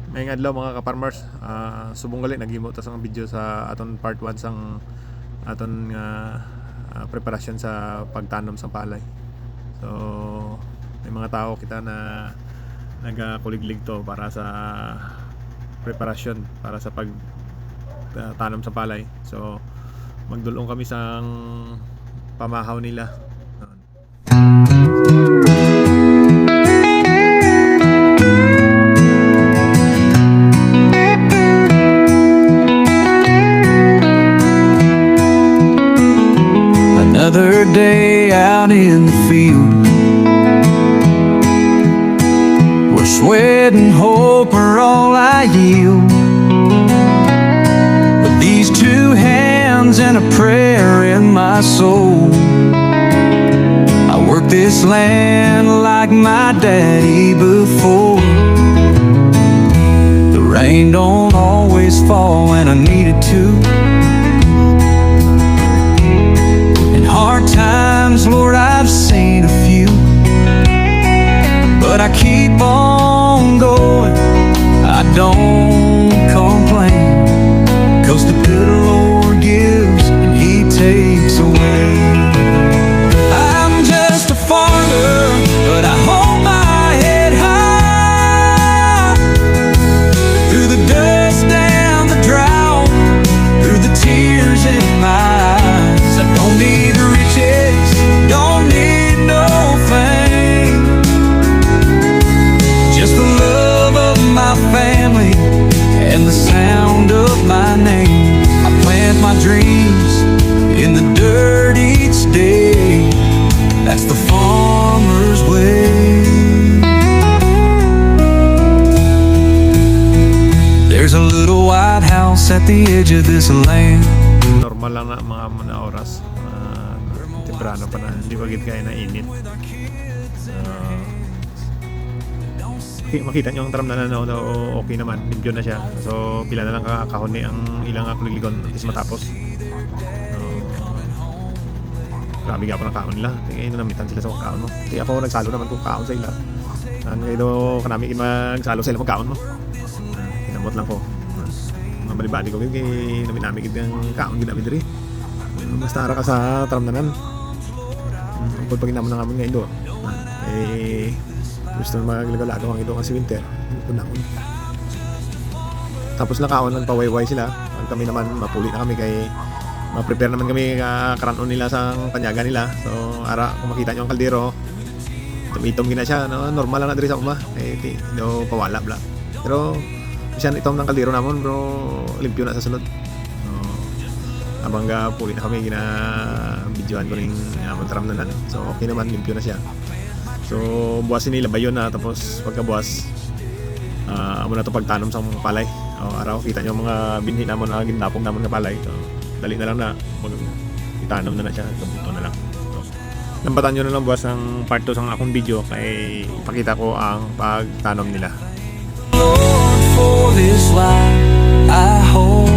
May adlaw mga ka-farmers, subong gali naghimo ta sang video sa aton part 1 sang aton nga preparasyon sa pagtanom sa palay. So may mga tao kita na nagakuliglig to para sa preparasyon para sa pagtanom sa palay. So magdulong kami sang pamahaw nila. Another day out in the field, where sweat and hope are all I yield. With these two hands and a prayer in my soul, I work this land like my daddy before. The rain don't always fall when I need it to. Hard times, Lord, I've seen a few, but I keep on going, I don't complain, 'cause the good Lord gives and He takes away. I'm just a farmer, but I hold my head high, through the dust and the drought, through the tears in my eyes. I don't need the riches, don't need no fame, just the love of my family and the sound of my name. I plant my dreams in the dirt each day, that's the farmer's way. There's a little white house at the edge of this land. Normal lang na mga oras, temprano pa na, hindi magigit kaya na init. Makita nyo ang tram na okay naman, limpyo na siya. So pila na lang kakahon ang ilang kuligligon at least matapos. Grabe nga po ng kaon nila, tingin na namitan sila sa kaon mo. Kaya ako nagsalo naman kung kaon sa ila. Saan kayo kanami magsalo sa ila magkaon mo. Kinamot lang ko. Mabalibadi ko kaya namin yung kaon ginamit rin. Mas nara ka sa tramdanan. Kung pag naman na kami ngayon doon, gusto na maglagaw ang ito kasi winter. Tapos nakaon lang pawayway sila. Pag kami naman mapuli na kami kay ma-prepare naman kami karanon nila sa kanyaga nila. So ara kung makita nyo ang kaldero, tumitom gina siya, no? Normal lang na diri sa uma. No pawala bla. Pero siya itom ng kaldero namon bro, limpyo na sa sunod. Abang puli na kami gina-videoan ko rin tram na nan. So okay naman, limpyo na siya. So buwasin nila ba yun na tapos pagkabuwas amo na to pagtanom sa palay. Araw kita nyo mga binhi namon na ginapong namon nga palay. So dali na lang na itanom na siya, kabuto na lang. So lambatan nyo na lang buwas ang part 2 sa akong video kay ipakita ko ang pagtanom nila. Lord, for this life I hold,